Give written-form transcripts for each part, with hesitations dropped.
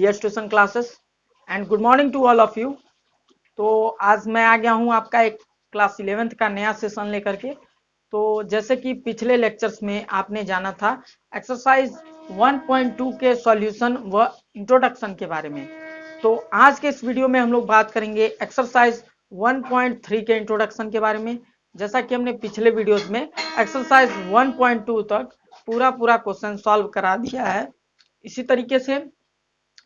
DS tuition classes and good morning to all of you. तो आज मैं आ गया हूँ आपका एक क्लास 11th का नया सेशन लेकर के। तो जैसे कि पिछले लेक्चर्स में आपने जाना था एक्सरसाइज 1.2 के सॉल्यूशन व इंट्रोडक्शन के बारे में, तो आज के इस वीडियो में हम लोग बात करेंगे एक्सरसाइज 1.3 के इंट्रोडक्शन के बारे में। जैसा कि हमने पिछले वीडियोस में एक्सरसाइज 1.2 तक पूरा क्वेश्चन सॉल्व करा दिया है, इसी तरीके से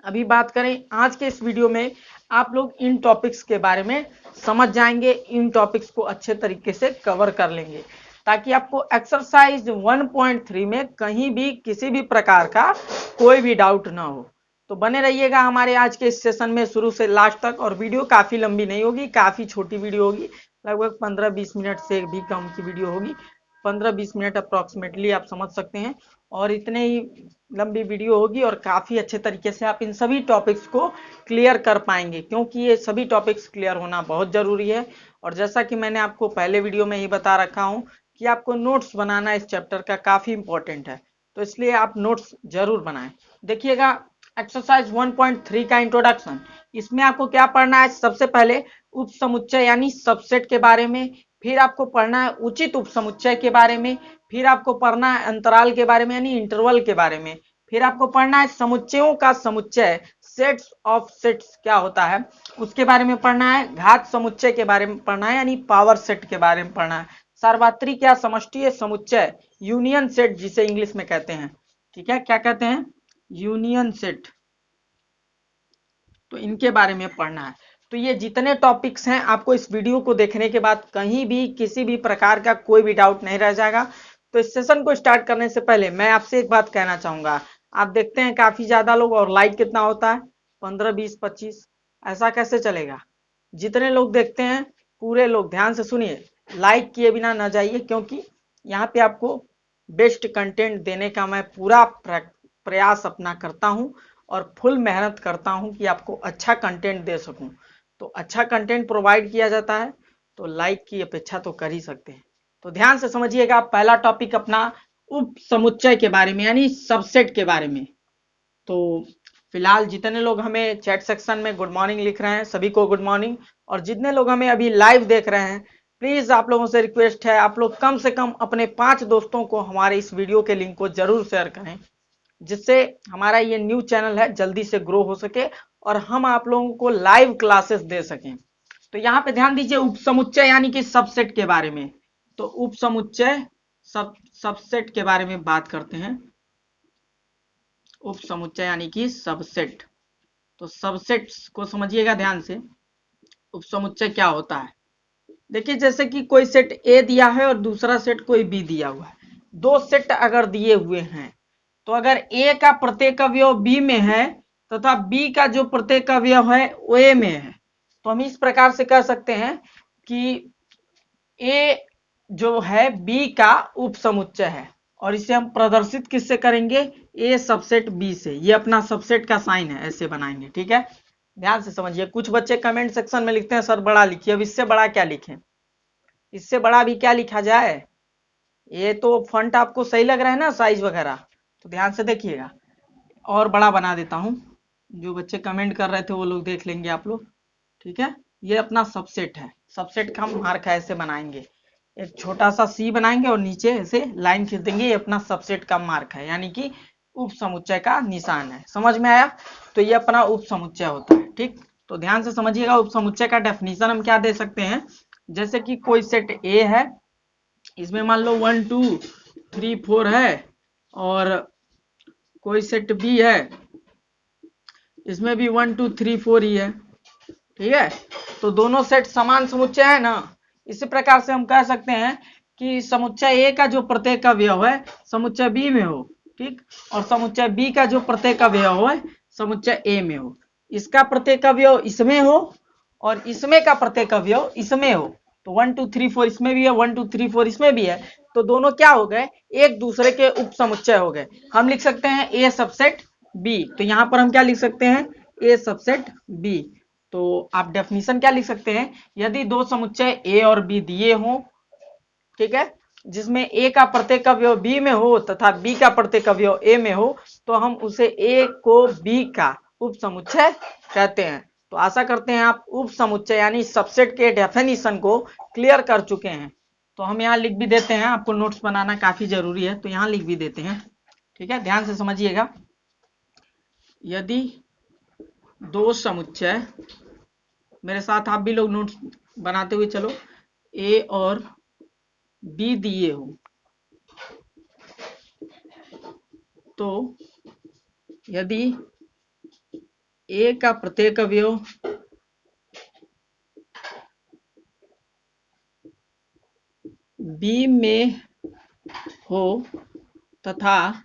अभी बात करें आज के इस वीडियो में आप लोग इन टॉपिक्स के बारे में समझ जाएंगे, इन टॉपिक्स को अच्छे तरीके से कवर कर लेंगे ताकि आपको एक्सरसाइज 1.3 में कहीं भी किसी भी प्रकार का कोई भी डाउट ना हो। तो बने रहिएगा हमारे आज के इस सेशन में शुरू से लास्ट तक। और वीडियो काफ़ी लंबी नहीं होगी, काफ़ी छोटी वीडियो होगी, लगभग 15-20 मिनट से भी कम की वीडियो होगी, 15-20 मिनट अप्रॉक्सीमेटली आप समझ सकते हैं। और इतने ही लंबी वीडियो होगी और काफ़ी अच्छे तरीके से आप इन सभी टॉपिक्स को क्लियर कर पाएंगे, क्योंकि ये सभी टॉपिक्स क्लियर होना बहुत ज़रूरी है। और जैसा कि मैंने आपको पहले वीडियो में ही बता रखा हूँ कि आपको नोट्स बनाना इस चैप्टर का काफ़ी इंपॉर्टेंट है, तो इसलिए आप नोट्स जरूर बनाएं। देखिएगा एक्सरसाइज 1.3 का इंट्रोडक्शन, इसमें आपको क्या पढ़ना है? सबसे पहले उप समुच्चय यानी सबसेट के बारे में, फिर आपको पढ़ना है उचित उप समुच्चय के बारे में, फिर आपको पढ़ना है अंतराल के बारे में यानी इंटरवल के बारे में, फिर आपको पढ़ना है समुच्चयों का समुच्चय सेट्स ऑफ सेट्स क्या होता है उसके बारे में पढ़ना है, घात समुच्चय के बारे में पढ़ना है यानी पावर सेट के बारे में पढ़ना है, सार्वत्रिक या समष्टीय समुच्चय यूनियन सेट जिसे इंग्लिश में कहते हैं, ठीक है, क्या कहते हैं? यूनियन सेट, तो इनके बारे में पढ़ना है। तो ये जितने टॉपिक्स हैं आपको इस वीडियो को देखने के बाद कहीं भी किसी भी प्रकार का कोई भी डाउट नहीं रह जाएगा। तो इस सेशन को स्टार्ट करने से पहले मैं आपसे एक बात कहना चाहूंगा, आप देखते हैं काफी ज्यादा लोग और लाइक कितना होता है? 15, 20, 25। ऐसा कैसे चलेगा? जितने लोग देखते हैं पूरे लोग ध्यान से सुनिए, लाइक किए बिना ना जाइए, क्योंकि यहाँ पे आपको बेस्ट कंटेंट देने का मैं पूरा प्रयास अपना करता हूँ और फुल मेहनत करता हूँ कि आपको अच्छा कंटेंट दे सकूं। तो अच्छा कंटेंट प्रोवाइड किया जाता है तो लाइक की अपेक्षा तो कर ही सकते हैं। तो ध्यान से समझिएगा, पहला टॉपिक अपना उप समुच्चय के बारे में यानी सबसेट के बारे में। तो फिलहाल जितने लोग हमें चैट सेक्शन में गुड मॉर्निंग लिख रहे हैं सभी को गुड मॉर्निंग, और जितने लोग हमें अभी लाइव देख रहे हैं प्लीज आप लोगों से रिक्वेस्ट है आप लोग कम से कम अपने 5 दोस्तों को हमारे इस वीडियो के लिंक को जरूर शेयर करें, जिससे हमारा ये न्यू चैनल है जल्दी से ग्रो हो सके और हम आप लोगों को लाइव क्लासेस दे सकें। तो यहाँ पे ध्यान दीजिए उप समुच्चय यानी कि सबसेट के बारे में। तो उप समुच्चय सबसेट के बारे में बात करते हैं। उप समुच्चय यानी कि सबसेट, तो सबसेट्स को समझिएगा ध्यान से। उप समुच्चय क्या होता है? देखिए जैसे कि कोई सेट ए दिया है और दूसरा सेट कोई बी दिया हुआ है, दो सेट अगर दिए हुए हैं तो अगर ए का प्रत्येक अवयव बी में है तथा बी का जो प्रत्येक अवयव है वो ए में है, तो हम इस प्रकार से कह सकते हैं कि ए जो है बी का उप समुच्चय है। और इसे हम प्रदर्शित किससे करेंगे? ए सबसेट बी से। ये अपना सबसेट का साइन है, ऐसे बनाएंगे, ठीक है। ध्यान से समझिए, कुछ बच्चे कमेंट सेक्शन में लिखते हैं सर बड़ा लिखिए। अब इससे बड़ा क्या लिखें? इससे बड़ा भी क्या लिखा जाए? ये तो फंट आपको सही लग रहा है ना, साइज वगैरह? तो ध्यान से देखिएगा, और बड़ा बना देता हूं, जो बच्चे कमेंट कर रहे थे वो लोग देख लेंगे आप लोग, ठीक है। ये अपना सबसेट है, सबसेट का मार्क है, ऐसे बनाएंगे, एक छोटा सा सी बनाएंगे और नीचे ऐसे लाइन खींच देंगे, ये अपना सबसेट का मार्क है यानी कि उप समुच्चय का निशान है। समझ में आया? तो ये अपना उप समुच्चय होता है, ठीक। तो ध्यान से समझिएगा, उप समुच्चय का डेफिनेशन हम क्या दे सकते हैं? जैसे कि कोई सेट ए है, इसमें मान लो 1 2 3 4 है, और कोई सेट बी है इसमें भी 1 2 3 4 ही है, ठीक है। तो दोनों सेट समान समुच्चय है ना। इसी प्रकार से हम कह सकते हैं कि समुच्चय ए का जो प्रत्येक अवयव है समुच्चय बी में हो, ठीक, और समुच्चय बी का जो प्रत्येक अवयव है समुच्चय ए में हो, इसका प्रत्येक अवयव इसमें हो और इसमें का प्रत्येक अवयव इसमें हो। तो 1 2 3 4 इसमें भी है, 1 2 3 4 इसमें भी है, तो दोनों क्या हो गए? एक दूसरे के उप समुच्चय हो गए। हम लिख सकते हैं ए सबसेट बी, तो यहां पर हम क्या लिख सकते हैं? ए सबसेट बी। तो आप डेफिनेशन क्या लिख सकते हैं? यदि दो समुच्चय ए और बी दिए हों, ठीक है, जिसमें ए का प्रत्येक अवयव बी में हो तथा बी का प्रत्येक अवयव ए में हो, तो हम उसे ए को बी का उप समुच्चय कहते हैं। तो आशा करते हैं आप उप समुच्चय यानी सबसेट के डेफिनेशन को क्लियर कर चुके हैं। तो हम यहाँ लिख भी देते हैं, आपको नोट्स बनाना काफी जरूरी है तो यहाँ लिख भी देते हैं, ठीक है, ध्यान से समझिएगा। यदि दो समुच्चय, मेरे साथ आप भी लोग नोट्स बनाते हुए चलो, ए और बी दिए हो, तो यदि ए का प्रत्येक अवयव बी में हो तथा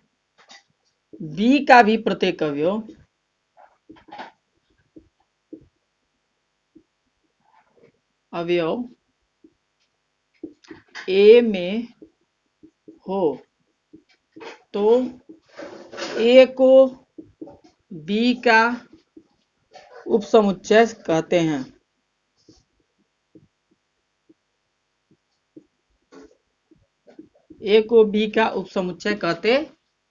बी का भी प्रत्येक अवयव ए में हो, तो ए को बी का उपसमुच्चय कहते हैं। ए को बी का उपसमुच्चय कहते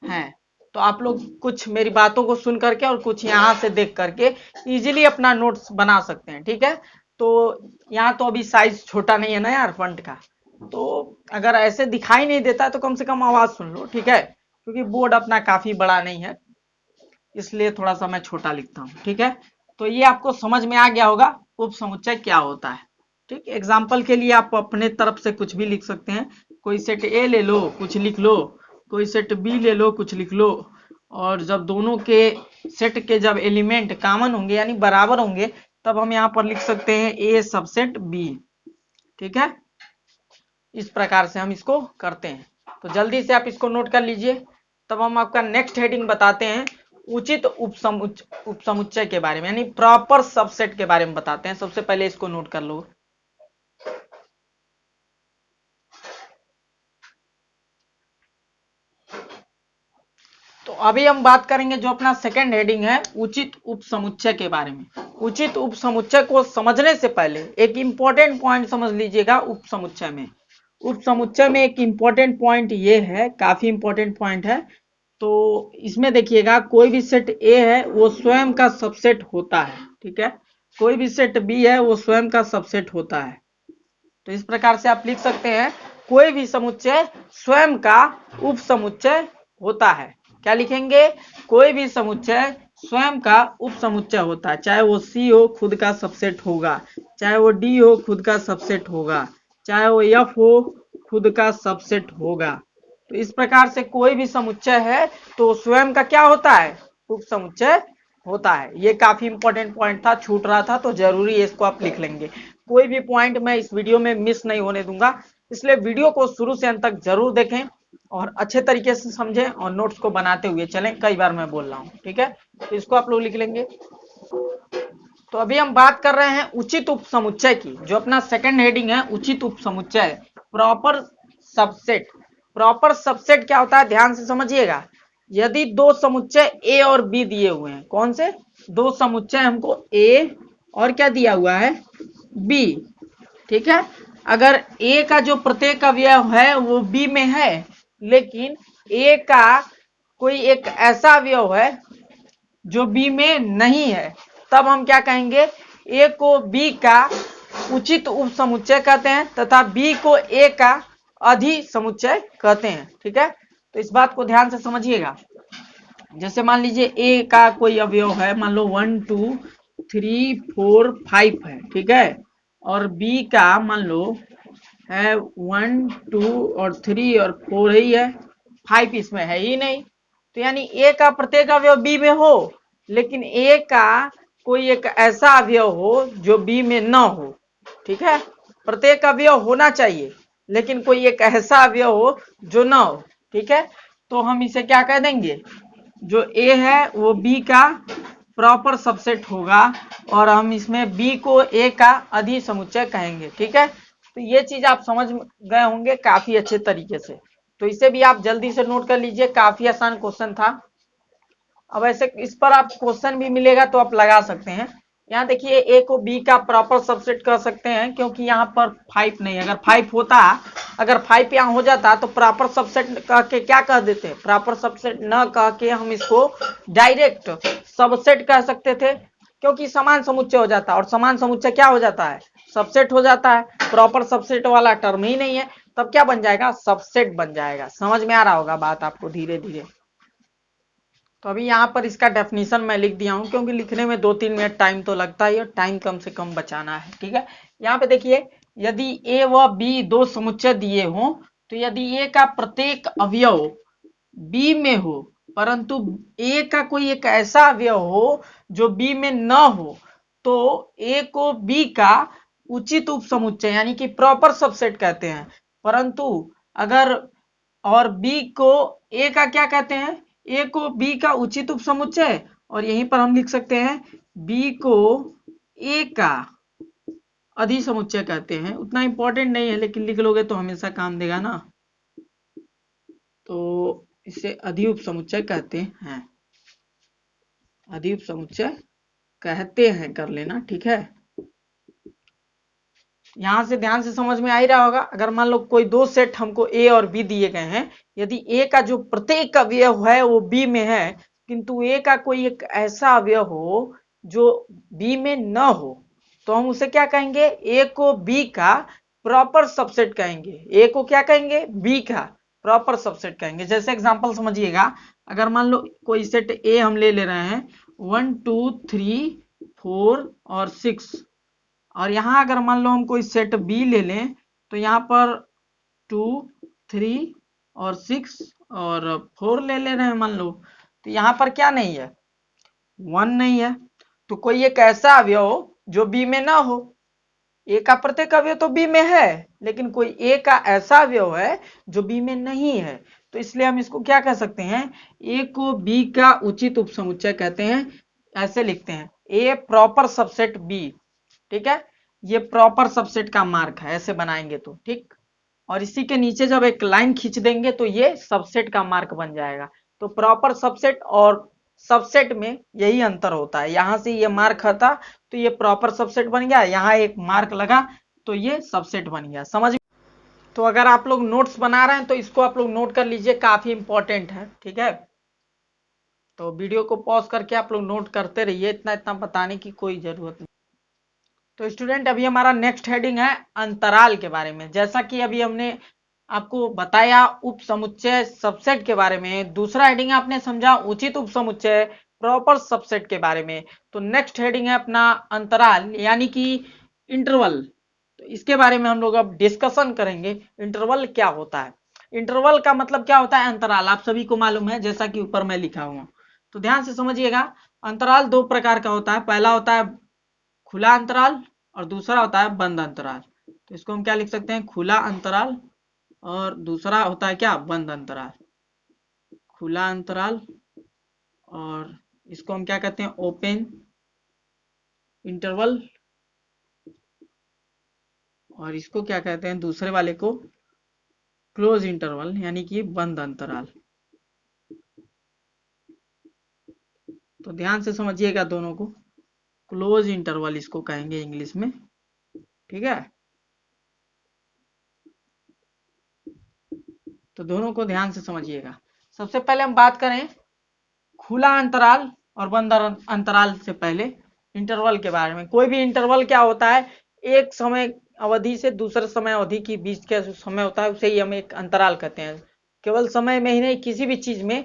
हैं। तो आप लोग कुछ मेरी बातों को सुन करके और कुछ यहाँ से देख करके इजीली अपना नोट्स बना सकते हैं, ठीक है। तो यहाँ तो अभी साइज छोटा नहीं है ना यार फंट का, तो अगर ऐसे दिखाई नहीं देता है तो कम से कम आवाज सुन लो, ठीक है, क्योंकि बोर्ड अपना काफी बड़ा नहीं है इसलिए थोड़ा सा मैं छोटा लिखता हूँ, ठीक है। तो ये आपको समझ में आ गया होगा उप समुच्चय क्या होता है, ठीक। एग्जाम्पल के लिए आप अपने तरफ से कुछ भी लिख सकते हैं, कोई सेट ए ले लो कुछ लिख लो, कोई सेट बी ले लो कुछ लिख लो, और जब दोनों के सेट के जब एलिमेंट कॉमन होंगे यानी बराबर होंगे तब हम यहाँ पर लिख सकते हैं ए सबसेट बी, ठीक है। इस प्रकार से हम इसको करते हैं। तो जल्दी से आप इसको नोट कर लीजिए। तब हम आपका नेक्स्ट हेडिंग बताते हैं उचित उपसमुच्चय के बारे में, यानी प्रॉपर सबसेट के बारे में बताते हैं। सबसे पहले इसको नोट कर लो। तो अभी हम बात करेंगे जो अपना सेकंड हेडिंग है उचित उपसमुच्चय के बारे में। उचित उपसमुच्चय को समझने से पहले एक इंपॉर्टेंट पॉइंट समझ लीजिएगा। उपसमुच्चय में एक इंपॉर्टेंट पॉइंट ये है, काफी इंपॉर्टेंट पॉइंट है। तो इसमें देखिएगा कोई भी सेट ए है वो स्वयं का सबसेट होता है, ठीक है। कोई भी सेट बी है वो स्वयं का सबसेट होता है। तो इस प्रकार से आप लिख सकते हैं कोई भी समुच्चय स्वयं का उपसमुच्चय होता है। क्या लिखेंगे? कोई भी समुच्चय स्वयं का उपसमुच्चय होता है, चाहे वो सी हो खुद का सबसेट होगा, चाहे वो डी हो खुद का सबसेट होगा, चाहे वो एफ हो खुद का सबसेट होगा। तो इस प्रकार से कोई भी समुच्चय है तो स्वयं का क्या होता है? उपसमुच्चय होता है। ये काफी इंपॉर्टेंट पॉइंट था, छूट रहा था तो जरूरी है इसको आप लिख लेंगे। कोई भी पॉइंट मैं इस वीडियो में मिस नहीं होने दूंगा, इसलिए वीडियो को शुरू से अंत तक जरूर देखें और अच्छे तरीके से समझें और नोट्स को बनाते हुए चलें। कई बार मैं बोल रहा हूँ, ठीक है। तो इसको आप लोग लिख लेंगे। तो अभी हम बात कर रहे हैं उचित उपसमुच्चय की। जो अपना सेकंड हेडिंग है उचित उपसमुच्चय, प्रॉपर सबसेट। प्रॉपर सबसेट क्या होता है ध्यान से समझिएगा। यदि दो समुच्चय ए और बी दिए हुए हैं, कौन से दो समुच्चय? हमको ए और क्या दिया हुआ है? बी, ठीक है। अगर ए का जो प्रत्येक अवयव है वो बी में है, लेकिन ए का कोई एक ऐसा अवयव है जो बी में नहीं है, तब हम क्या कहेंगे? ए को बी का उचित उपसमुच्चय कहते हैं तथा बी को ए का अधि समुच्चय कहते हैं, ठीक है। तो इस बात को ध्यान से समझिएगा। जैसे मान लीजिए ए का कोई अवयव है, मान लो 1 2 3 4 5 है, ठीक है, और बी का मान लो है 1 2 और 3 और 4 ही है, 5 इसमें है ही नहीं। तो यानी ए का प्रत्येक अवयव बी में हो, लेकिन ए का कोई एक ऐसा अवयव हो जो बी में न हो, ठीक है। प्रत्येक अवयव होना चाहिए लेकिन कोई एक ऐसा अवयव हो जो न हो, ठीक है। तो हम इसे क्या कह देंगे? जो ए है वो बी का प्रॉपर सबसेट होगा और हम इसमें बी को ए का अधि समुच्चय कहेंगे, ठीक है। तो ये चीज आप समझ गए होंगे काफी अच्छे तरीके से। तो इसे भी आप जल्दी से नोट कर लीजिए, काफी आसान क्वेश्चन था। अब ऐसे इस पर आप क्वेश्चन भी मिलेगा तो आप लगा सकते हैं। यहाँ देखिए ए को बी का प्रॉपर सबसेट कर सकते हैं क्योंकि यहाँ पर 5 नहीं, अगर 5 होता, अगर 5 यहाँ हो जाता तो प्रॉपर सबसेट कह के क्या कह देते? प्रॉपर सबसेट न कह के हम इसको डायरेक्ट सबसेट कह सकते थे, क्योंकि समान समुच्चय हो जाता है, और समान समुच्चय क्या हो जाता है, सबसेट हो जाता है। प्रॉपर सबसेट वाला टर्म ही नहीं है, तब क्या बन जाएगा, सबसेट बन जाएगा। समझ में आ रहा होगा बात आपको धीरे धीरे। तो अभी यहाँ पर इसका डेफिनेशन मैं लिख दिया हूँ, क्योंकि लिखने में 2-3 मिनट टाइम तो लगता ही है, टाइम कम से कम बचाना है, ठीक है। यहाँ पे देखिए, यदि ए व बी दो समुच्चय दिए हों, तो यदि ए का प्रत्येक अवयव बी में हो, परंतु ए का कोई एक ऐसा अवयव हो जो बी में न हो, तो ए को बी का उचित उपसमुच्चय यानी कि प्रॉपर सबसेट कहते हैं। परंतु अगर और बी को ए का क्या कहते हैं, ए को बी का उचित उपसमुच्चय, और यहीं पर हम लिख सकते हैं बी को ए का अधिसमुच्चय कहते हैं। उतना इंपॉर्टेंट नहीं है, लेकिन लिख लोगे तो हमेशा काम देगा ना। तो इसे अधि उपसमुच्चय कहते हैं, अधि उपसमुच्चय कहते हैं, कर लेना, ठीक है। यहां से ध्यान से समझ में आ ही रहा होगा। अगर मान लो कोई दो सेट हमको ए और बी दिए गए हैं, यदि ए का जो प्रत्येक अवयव है वो बी में है, किंतु ए का कोई एक ऐसा अवयव हो जो बी में न हो, तो हम उसे क्या कहेंगे, ए को बी का प्रॉपर सबसेट कहेंगे। ए को क्या कहेंगे, बी का प्रॉपर सबसेट कहेंगे। जैसे एग्जांपल समझिएगा, अगर मान लो कोई सेट ए हम ले रहे हैं 1 2 3 4 और 6, और यहाँ अगर मान लो हम कोई सेट बी ले लें, तो यहाँ पर 2 3 और 6 और 4 ले रहे हैं मान लो, तो यहाँ पर क्या नहीं है, 1 नहीं है। तो कोई एक ऐसा अवयव जो बी में ना हो, ए का प्रत्येक अवयव तो बी में है, लेकिन कोई ए का ऐसा अवयव है जो बी में नहीं है, तो इसलिए हम इसको क्या कह सकते हैं, ए को बी का उचित उपसमुच्चय कहते हैं। ऐसे लिखते हैं, ए प्रॉपर सबसेट बी, ठीक है। ये प्रॉपर सबसेट का मार्क है, ऐसे बनाएंगे तो ठीक। और इसी के नीचे जब एक लाइन खींच देंगे तो ये सबसेट का मार्क बन जाएगा। तो प्रॉपर सबसेट और सबसेट में यही अंतर होता है। यहां से ये मार्क था तो ये प्रॉपर सबसेट बन गया, यहाँ एक मार्क लगा तो ये सबसेट बन गया। समझ। तो अगर आप लोग नोट्स बना रहे हैं तो इसको आप लोग नोट कर लीजिए, काफी इंपॉर्टेंट है, ठीक है। तो वीडियो को पॉज करके आप लोग नोट करते रहिए, इतना इतना बताने की कोई जरूरत नहीं। तो स्टूडेंट, अभी हमारा नेक्स्ट हेडिंग है अंतराल के बारे में। जैसा कि अभी हमने आपको बताया उप समुच्चय सबसेट के बारे में, दूसरा हेडिंग आपने समझा उचित उप समुच्चय प्रॉपर सबसेट के बारे में, तो नेक्स्ट हेडिंग है अपना अंतराल यानी कि इंटरवल। तो इसके बारे में हम लोग अब डिस्कशन करेंगे, इंटरवल क्या होता है। इंटरवल का मतलब क्या होता है, अंतराल आप सभी को मालूम है, जैसा कि ऊपर मैं लिखा हुआ। तो ध्यान से समझिएगा, अंतराल दो प्रकार का होता है। पहला होता है खुला अंतराल और दूसरा होता है बंद अंतराल। तो इसको हम क्या लिख सकते हैं, खुला अंतराल, और दूसरा होता है क्या, बंद अंतराल। खुला अंतराल और इसको हम क्या कहते हैं, ओपन इंटरवल, और इसको क्या कहते हैं, दूसरे वाले को क्लोज इंटरवल यानी कि बंद अंतराल। तो ध्यान से समझिएगा, दोनों को क्लोज इंटरवल इसको कहेंगे इंग्लिश में, ठीक है। तो दोनों को ध्यान से समझिएगा। सबसे पहले हम बात करें खुला अंतराल और बंद अंतराल से पहले इंटरवल के बारे में। कोई भी इंटरवल क्या होता है, एक समय अवधि से दूसरे समय अवधि के बीच का समय होता है, उसे ही हम एक अंतराल कहते हैं। केवल समय में ही नहीं, किसी भी चीज में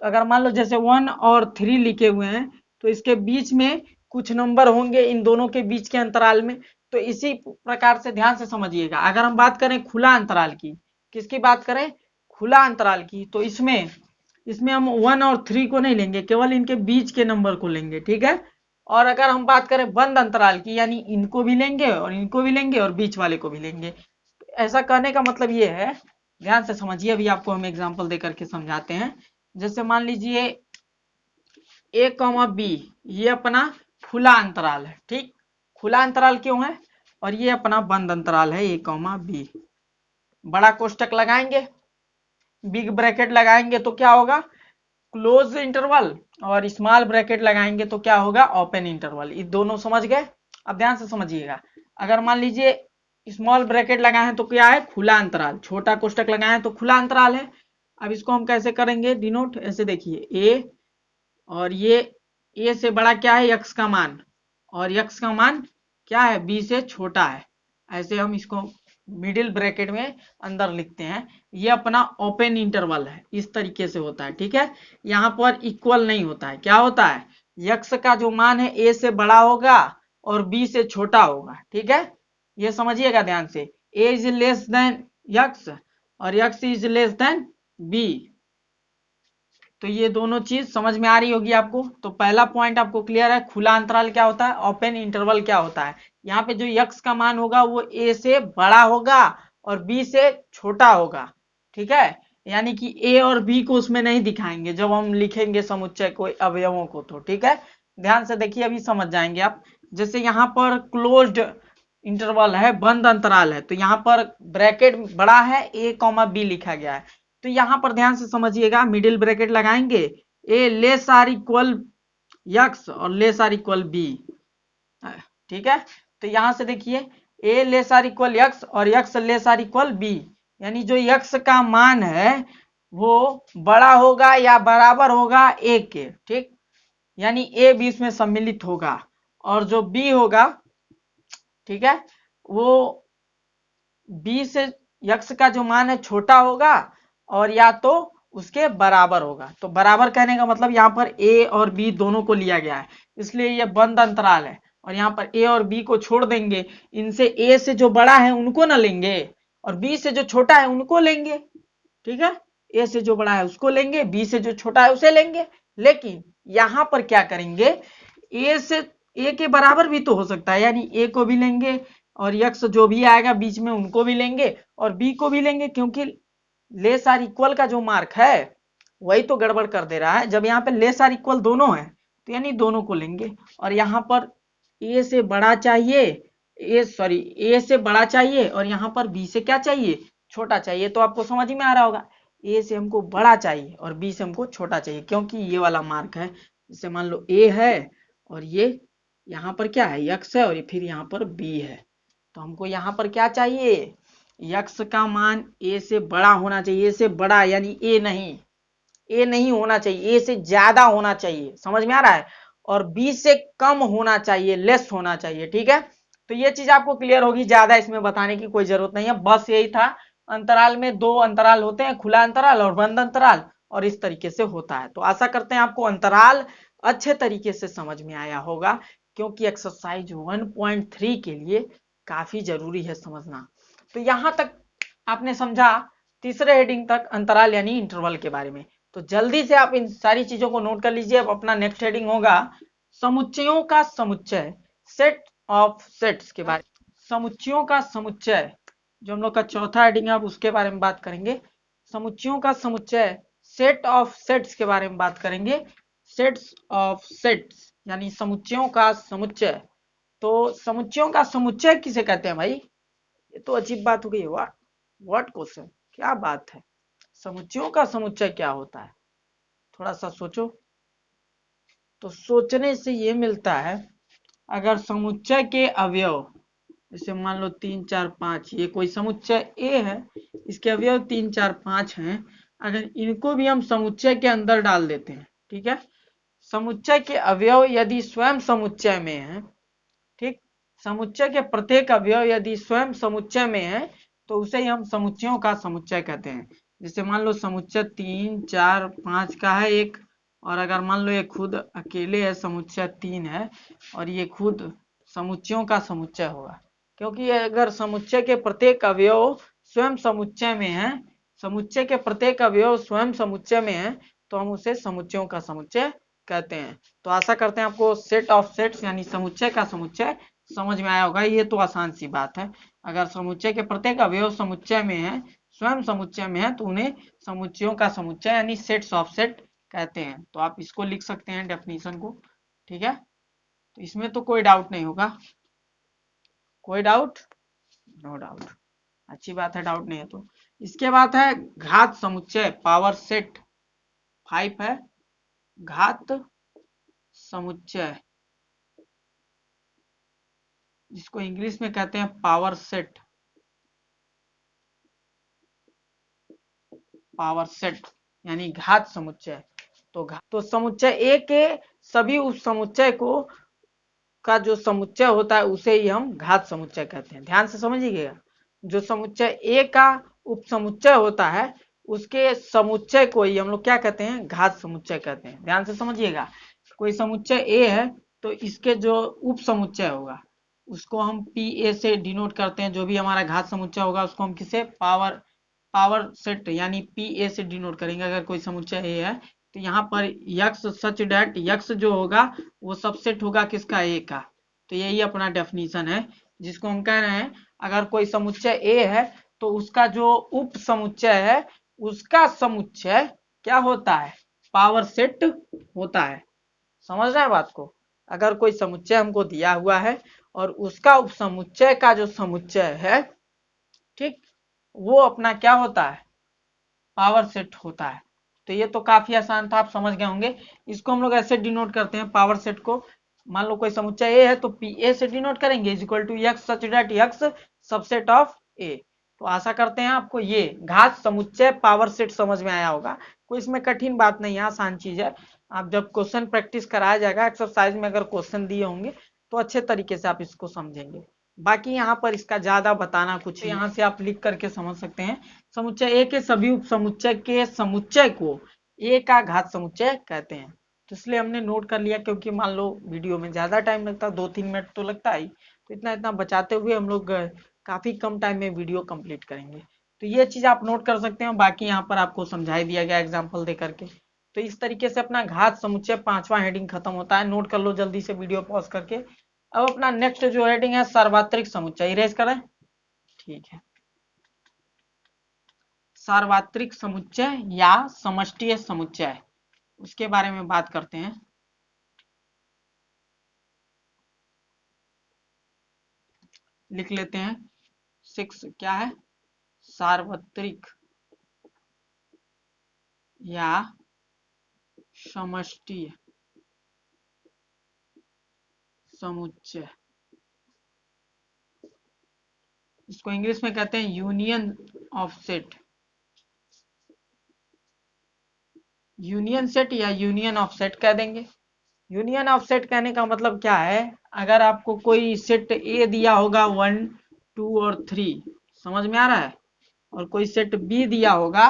अगर मान लो जैसे 1 और 3 लिखे हुए हैं, तो इसके बीच में कुछ नंबर होंगे इन दोनों के बीच के अंतराल में। तो इसी प्रकार से ध्यान से समझिएगा, अगर हम बात करें खुला अंतराल की, किसकी बात करें, खुला अंतराल की, तो इसमें हम 1 और 3 को नहीं लेंगे, केवल इनके बीच के नंबर को लेंगे, ठीक है। और अगर हम बात करें बंद अंतराल की, यानी इनको भी लेंगे और इनको भी लेंगे और बीच वाले को भी लेंगे। ऐसा कहने का मतलब ये है, ध्यान से समझिए, अभी आपको हम एग्जांपल देकर के समझाते हैं। जैसे मान लीजिए ए कॉमा बी, ये अपना खुला अंतराल है, ठीक। खुला अंतराल क्यों है, और ये अपना बंद अंतराल है ए कॉमा बी। बड़ा कोष्टक लगाएंगे, बिग ब्रैकेट लगाएंगे तो क्या होगा, क्लोज इंटरवल, और स्मॉल ब्रैकेट लगाएंगे तो क्या होगा, ओपन इंटरवल। ये दोनों समझ गए। अब ध्यान से समझिएगा, अगर मान लीजिए स्मॉल ब्रैकेट लगाए हैं तो क्या है, खुला अंतराल, छोटा कोष्टक लगाए हैं तो खुला अंतराल है। अब इसको हम कैसे करेंगे डिनोट, ऐसे देखिए ए और ये ए से बड़ा क्या है, यक्स का मान, और यक्स का मान क्या है, बी से छोटा है। ऐसे हम इसको मिडिल ब्रैकेट में अंदर लिखते हैं। ये अपना ओपन इंटरवल है, इस तरीके से होता है, ठीक है। यहाँ पर इक्वल नहीं होता है, क्या होता है, यक्स का जो मान है ए से बड़ा होगा और बी से छोटा होगा, ठीक है। ये समझिएगा ध्यान से, a is less than x और x is less than b. तो ये दोनों चीज समझ में आ रही होगी आपको। तो पहला पॉइंट आपको क्लियर है, खुला अंतराल क्या होता है, ओपन इंटरवल क्या होता है। यहाँ पे जो यक्स का मान होगा वो ए से बड़ा होगा और बी से छोटा होगा, ठीक है। यानी कि ए और बी को उसमें नहीं दिखाएंगे जब हम लिखेंगे समुच्चय को, अवयवों को, तो ठीक है। ध्यान से देखिए, अभी समझ जाएंगे आप। जैसे यहाँ पर क्लोज्ड इंटरवल है, बंद अंतराल है, तो यहाँ पर ब्रैकेट बड़ा है, ए कॉमा बी लिखा गया है। तो यहां पर ध्यान से समझिएगा, मिडिल ब्रैकेट लगाएंगे, a less or equal x और लेस आर इक्वल बी, ठीक है। तो यहां से देखिए, a less or equal x और x less or equal b, यानी जो यक्स का मान है वो बड़ा होगा या बराबर होगा ए के, ठीक। यानी ए बी इसमें सम्मिलित होगा, और जो बी होगा, ठीक है, वो बी से यक्स का जो मान है छोटा होगा और या तो उसके बराबर होगा। तो बराबर कहने का मतलब यहाँ पर ए और बी दोनों को लिया गया है, इसलिए ये बंद अंतराल है। और यहाँ पर ए और बी को छोड़ देंगे, इनसे ए से जो बड़ा है उनको ना लेंगे और बी से जो छोटा है उनको लेंगे, ठीक है। ए से जो बड़ा है उसको लेंगे, बी से जो छोटा है उसे लेंगे। लेकिन यहां पर क्या करेंगे, ए से ए के बराबर भी तो हो सकता है, यानी ए को भी लेंगे और यक्स जो भी आएगा बीच में उनको भी लेंगे और बी को भी लेंगे, क्योंकि लेस आर इक्वल का जो मार्क है वही तो गड़बड़ कर दे रहा है। जब यहाँ पे लेस आर इक्वल दोनों है तो यानी दोनों को लेंगे। और यहाँ पर ए से बड़ा चाहिए, ए से बड़ा चाहिए और यहाँ पर बी से क्या चाहिए, छोटा चाहिए। तो आपको समझ में आ रहा होगा, ए से हमको बड़ा चाहिए और बी से हमको छोटा चाहिए, क्योंकि ये वाला मार्क है। जैसे मान लो ए है और ये यहाँ पर क्या है, यक्स है, और फिर यहाँ पर बी है। तो हमको यहाँ पर क्या चाहिए, यक्स का मान ए से बड़ा होना चाहिए, ए से बड़ा यानी ए नहीं होना चाहिए, ए से ज्यादा होना चाहिए, समझ में आ रहा है। और बी से कम होना चाहिए, लेस होना चाहिए, ठीक है। तो ये चीज आपको क्लियर होगी, ज्यादा इसमें बताने की कोई जरूरत नहीं है, बस यही था। अंतराल में दो अंतराल होते हैं, खुला अंतराल और बंद अंतराल, और इस तरीके से होता है। तो आशा करते हैं आपको अंतराल अच्छे तरीके से समझ में आया होगा, क्योंकि एक्सरसाइज 1.3 के लिए काफी जरूरी है समझना। तो यहां तक आपने समझा तीसरे हेडिंग तक, अंतराल यानी इंटरवल के बारे में। तो जल्दी से आप इन सारी चीजों को नोट कर लीजिए। अब अपना नेक्स्ट हेडिंग होगा समुच्चयों का समुच्चय, सेट ऑफ सेट्स के बारे में। समुच्चयों का समुच्चय जो हम लोग का चौथा हेडिंग है, अब उसके बारे में बात करेंगे। समुच्चयों का समुच्चय, सेट ऑफ सेट्स के बारे में बात करेंगे। सेट्स ऑफ सेट्स यानी समुच्चयों का समुच्चय। तो समुच्चयों का समुच्चय किसे कहते हैं भाई, ये तो अजीब बात हो गई। व्हाट क्वेश्चन, क्या बात है, समुच्चयों का समुच्चय क्या होता है, थोड़ा सा सोचो। तो सोचने से ये मिलता है, अगर समुच्चय के अवयव, जैसे मान लो 3 4 5, ये कोई समुच्चय ए है, इसके अवयव 3 4 5 हैं, अगर इनको भी हम समुच्चय के अंदर डाल देते हैं, ठीक है। समुच्चय के अवयव यदि स्वयं समुच्चय में है, ठीक, समुच्चय के प्रत्येक अवयव यदि स्वयं समुच्चय में है तो उसे ही हम समुच्चयों का समुच्चय कहते हैं। जैसे मान लो समुच्चय 3 4 5 का है एक, और अगर मान लो ये खुद अकेले है, समुच्चय 3 है और ये खुद समुच्चयों का समुच्चय होगा, क्योंकि अगर समुच्चय के प्रत्येक अवयव स्वयं समुच्चय में है, समुच्चय के प्रत्येक अवयव स्वयं समुच्चय में है, तो हम उसे समुच्चयों का समुच्चय कहते हैं। तो आशा करते हैं आपको सेट ऑफ सेट्स यानी समुच्चय का समुच्चय समझ में आया होगा। ये तो आसान सी बात है, अगर समुच्चय के प्रत्येक अवयव समुच्चय में है, स्वयं समुच्चय में है, तो उन्हें समुच्चयों का समुच्चय यानी सेट्स ऑफ सेट कहते हैं। तो आप इसको लिख सकते हैं डेफिनेशन को, ठीक है। तो इसमें तो कोई डाउट नहीं होगा, कोई डाउट, नो डाउट, अच्छी बात है, डाउट नहीं है। तो इसके बाद है घात समुच्चय, पावर सेट 5 है, घात समुच्चय, जिसको इंग्लिश में कहते हैं पावर सेट, पावर सेट यानी घात समुच्चय। तो समुच्चय ए के सभी उप समुच्चय को का जो समुच्चय होता है उसे ही हम घात समुच्चय कहते हैं। ध्यान से समझिएगा, जो समुच्चय ए का उप समुच्चय होता है उसके समुच्चय को ही हम लोग क्या कहते हैं, घात समुच्चय कहते हैं। ध्यान से समझिएगा, कोई समुच्चय ए है तो इसके जो उप समुच्चय होगा उसको हम पी ए से डिनोट करते हैं। जो भी हमारा घात समुच्चय होगा उसको हम किसे पावर सेट यानी पी ए से डिनोट करेंगे। अगर कोई समुच्चय ए है तो यहाँ पर यक्स सच डैट यक्स जो होगा वो सबसेट होगा किसका, ए का। तो यही अपना डेफिनेशन है जिसको हम कह रहे हैं अगर कोई समुच्चय ए है तो उसका जो उप समुच्चय है उसका समुच्चय क्या होता है, पावर सेट होता है। समझ रहे हैं बात को। अगर कोई समुच्चय हमको दिया हुआ है और उसका उप समुच्चय का जो समुच्चय है, ठीक, वो अपना क्या होता है, पावर सेट होता है। तो ये तो काफी आसान था, आप समझ गए होंगे। इसको हम लोग ऐसे डिनोट करते हैं पावर सेट को। मान लो कोई समुच्चय ए है तो पी ए से डिनोट करेंगे is equal to x such that x subset of A. तो आशा करते हैं आपको ये घात समुच्चय पावर सेट समझ में आया होगा। कोई इसमें कठिन बात नहीं है, आसान चीज है। आप जब क्वेश्चन प्रैक्टिस कराया जाएगा एक्सरसाइज में, अगर क्वेश्चन दिए होंगे तो अच्छे तरीके से आप इसको समझेंगे। बाकी यहाँ पर इसका ज्यादा बताना कुछ तो यहाँ से आप लिख करके समझ सकते हैं। समुच्चय ए के सभी उप समुच्चय के समुच्चय को ए का घात समुच्चय कहते हैं। तो इसलिए हमने नोट कर लिया, क्योंकि मान लो वीडियो में ज्यादा टाइम लगता, 2-3 मिनट तो लगता ही, तो इतना इतना बचाते हुए हम लोग काफी कम टाइम में वीडियो कंप्लीट करेंगे। तो ये चीज आप नोट कर सकते हैं। बाकी यहाँ पर आपको समझाई दिया गया एग्जाम्पल दे करके। तो इस तरीके से अपना घात समुच्चय 5वां हेडिंग खत्म होता है। नोट कर लो जल्दी से वीडियो पॉज करके। अब अपना नेक्स्ट जो हेडिंग है सार्वत्रिक समुच्चय, इरेज करें, ठीक है। सार्वत्रिक समुच्चय या समष्टीय समुच्चय, उसके बारे में बात करते हैं। लिख लेते हैं 6 क्या है, सार्वत्रिक या समष्टीय समुच्चय। इसको इंग्लिश में कहते हैं union of set. Union set या यूनियन ऑफ सेट कह देंगे। यूनियन ऑफ सेट कहने का मतलब क्या है, अगर आपको कोई सेट ए दिया होगा 1, 2 और 3, समझ में आ रहा है, और कोई सेट बी दिया होगा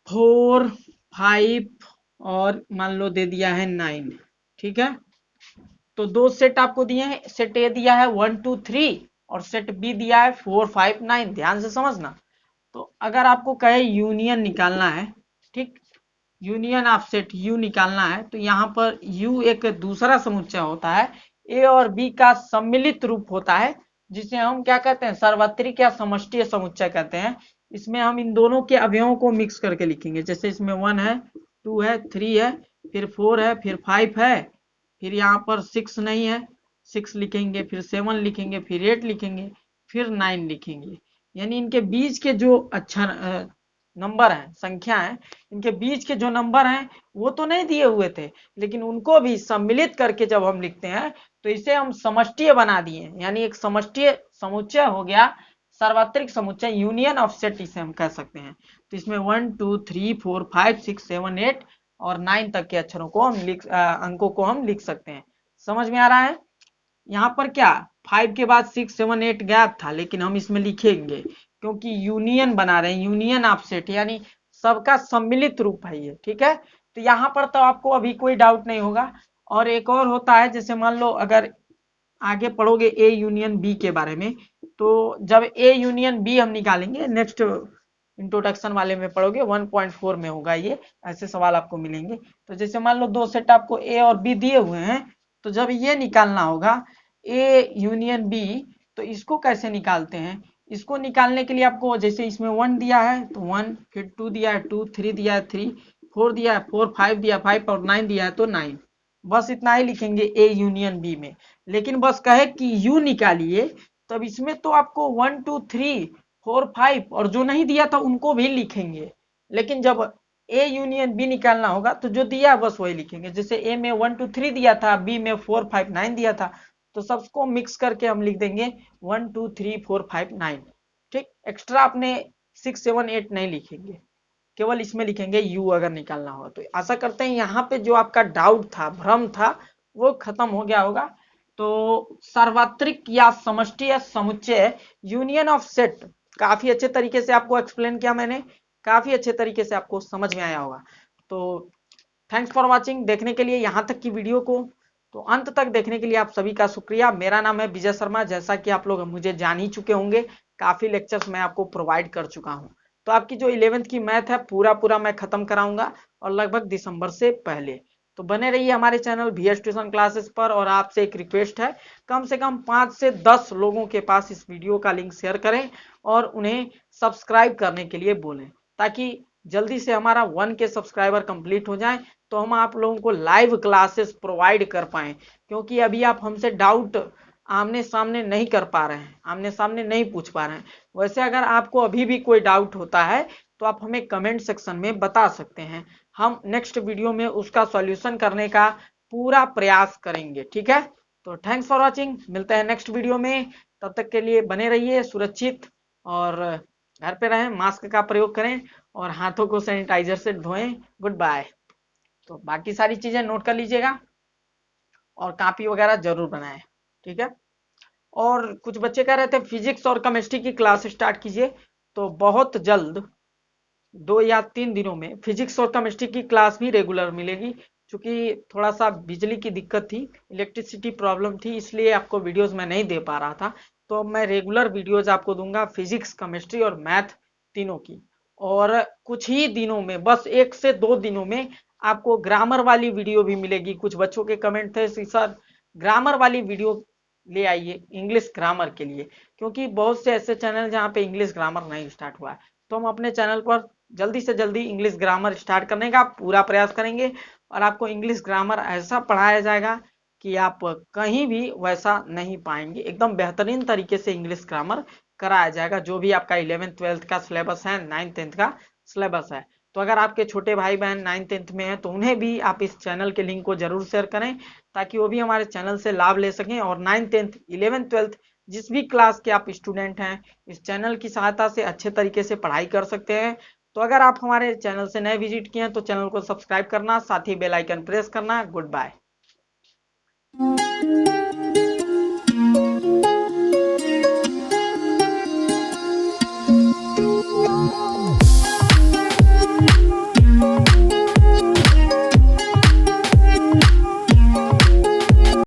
4, 5 और मान लो दे दिया है 9, ठीक है। तो दो सेट आपको दिए हैं, सेट ए दिया है 1, 2, 3 और सेट बी दिया है 4, 5, 9। ध्यान से समझना। तो अगर आपको कहे यूनियन निकालना है, ठीक, यूनियन ऑफ सेट यू निकालना है, तो यहाँ पर यू एक दूसरा समुच्चय होता है, ए और बी का सम्मिलित रूप होता है, जिसे हम क्या कहते हैं, सार्वत्रिक या समष्टीय समुच्चय कहते हैं। इसमें हम इन दोनों के अवयवों को मिक्स करके लिखेंगे। जैसे इसमें 1 है, 2 है, 3 है, फिर 4 है, फिर 5 है, फिर यहाँ पर 6 नहीं है, 6 लिखेंगे, फिर 7 लिखेंगे, फिर 8 लिखेंगे, फिर 9 लिखेंगे। यानी इनके बीच के जो अक्षर नंबर हैं, संख्या है, इनके बीच के जो नंबर हैं वो तो नहीं दिए हुए थे, लेकिन उनको भी सम्मिलित करके जब हम लिखते हैं तो इसे हम समष्टीय बना दिए। यानी एक समष्टीय समुच्चय हो गया, सार्वत्रिक समुच्चय, यूनियन ऑफ सेट इसे हम कह सकते हैं। तो इसमें 1, 2, 3, 4, 5, 6, 7, 8 और 9 तक के अक्षरों को हम अंकों को हम लिख सकते हैं। समझ में आ रहा है। यहाँ पर क्या 5 के बाद 6, 7, 8 गैप था, लेकिन हम इसमें लिखेंगे क्योंकि यूनियन बना रहे हैं, यूनियन ऑफ सेट, यानी सबका सम्मिलित रूप है ये, ठीक है। तो यहाँ पर तो आपको अभी कोई डाउट नहीं होगा। और एक और होता है, जैसे मान लो अगर आगे पढ़ोगे ए यूनियन बी के बारे में, तो जब ए यूनियन बी हम निकालेंगे, नेक्स्ट इंट्रोडक्शन वाले में पढ़ोगे, 1.4 में होगा ये, ऐसे सवाल आपको मिलेंगे। तो जैसे मान लो दो सेट आपको ए और बी दिए हुए हैं, तो जब ये निकालना होगा ए यूनियन बी, तो इसको कैसे निकालते हैं। इसको निकालने के लिए आपको, जैसे इसमें 1 दिया है तो 1, फिर 2 दिया है 2, 3 दिया है 3, 4 दिया है 4, 5 दिया 5 और 9 दिया है तो 9। बस इतना ही लिखेंगे ए यूनियन बी में। लेकिन बस कहे कि यू निकालिए, तब इसमें तो आपको 1, 2, 3, 4, 5 और जो नहीं दिया था उनको भी लिखेंगे। लेकिन जब ए यूनियन बी निकालना होगा तो जो दिया है बस वही लिखेंगे। जैसे ए में 1, 2, 3 दिया था, बी में 4, 5, 9 दिया था, तो सबको मिक्स करके हम लिख देंगे 1, 2, 3, 4, 5, 9। ठीक, एक्स्ट्रा अपने 6, 7, 8 नहीं लिखेंगे। केवल इसमें लिखेंगे यू अगर निकालना हो तो। आशा करते हैं यहाँ पे जो आपका डाउट था, भ्रम था, वो खत्म हो गया होगा। तो सार्वत्रिक या समष्टि या समुच्चय, यूनियन ऑफ सेट, काफी अच्छे तरीके से आपको एक्सप्लेन किया मैंने, काफी अच्छे तरीके से आपको समझ में आया होगा। तो थैंक्स फॉर वॉचिंग, देखने के लिए यहाँ तक की वीडियो को। तो अंत तक देखने के लिए आप सभी का शुक्रिया। मेरा नाम है विजय शर्मा, जैसा कि आप लोग मुझे जान ही चुके होंगे, काफी लेक्चर्स मैं आपको प्रोवाइड कर चुका हूँ। तो आपकी जो 11th की मैथ है पूरा मैं खत्म कराऊंगा, और लगभग दिसंबर से पहले। तो बने रहिए हमारे चैनल VS ट्यूशन क्लासेस पर। और आपसे एक रिक्वेस्ट है, कम से कम 5 से 10 लोगों के पास इस वीडियो का लिंक शेयर करें और उन्हें सब्सक्राइब करने के लिए बोलें, ताकि जल्दी से हमारा 1 के सब्सक्राइबर कंप्लीट हो जाए, तो हम आप लोगों को लाइव क्लासेस प्रोवाइड कर पाए। क्योंकि अभी आप हमसे डाउट आमने सामने नहीं कर पा रहे हैं, आमने सामने नहीं पूछ पा रहे हैं। वैसे अगर आपको अभी भी कोई डाउट होता है तो आप हमें कमेंट सेक्शन में बता सकते हैं, हम नेक्स्ट वीडियो में उसका सॉल्यूशन करने का पूरा प्रयास करेंगे, ठीक है। तो थैंक्स फॉर वॉचिंग, मिलते हैं नेक्स्ट वीडियो में। तब तक के लिए बने रहिए सुरक्षित, और घर पे रहें, मास्क का प्रयोग करें, और हाथों को सैनिटाइजर से धोएं। Goodbye. तो बाकी सारी चीजें नोट कर लीजिएगा, और कॉपी वगैरह जरूर बनाएं, ठीक है। और कुछ बच्चे कह रहे थे फिजिक्स और केमिस्ट्री की क्लास स्टार्ट कीजिए, तो बहुत जल्द 2 या 3 दिनों में फिजिक्स और केमिस्ट्री की क्लास भी रेगुलर मिलेगी। क्योंकि थोड़ा सा बिजली की दिक्कत थी, इलेक्ट्रिसिटी प्रॉब्लम थी, इसलिए आपको वीडियोस मैं नहीं दे पा रहा था। तो अब मैं रेगुलर वीडियोस आपको दूंगा, फिजिक्स, केमिस्ट्री और मैथ तीनों की। और कुछ ही दिनों में, बस 1 से 2 दिनों में, आपको ग्रामर वाली वीडियो भी मिलेगी। कुछ बच्चों के कमेंट थे सर ग्रामर वाली वीडियो ले आइए, इंग्लिश ग्रामर के लिए, क्योंकि बहुत से ऐसे चैनल जहाँ पे इंग्लिश ग्रामर नहीं स्टार्ट हुआ है। तो हम अपने चैनल पर जल्दी से जल्दी इंग्लिश ग्रामर स्टार्ट करने का पूरा प्रयास करेंगे, और आपको इंग्लिश ग्रामर ऐसा पढ़ाया जाएगा कि आप कहीं भी वैसा नहीं पाएंगे। एकदम बेहतरीन तरीके से इंग्लिश ग्रामर कराया जाएगा, जो भी आपका 11th 12th का सिलेबस है, 9th 10th का सिलेबस है। तो अगर आपके छोटे भाई बहन 9th 10th में हैं तो उन्हें भी आप इस चैनल के लिंक को जरूर शेयर करें, ताकि वो भी हमारे चैनल से लाभ ले सकें। और 9th 10th 11th 12th जिस भी क्लास के आप स्टूडेंट हैं, इस चैनल की सहायता से अच्छे तरीके से पढ़ाई कर सकते हैं। तो अगर आप हमारे चैनल से नए विजिट किए हैं तो चैनल को सब्सक्राइब करना, साथ ही बेल आइकन प्रेस करना। Good bye.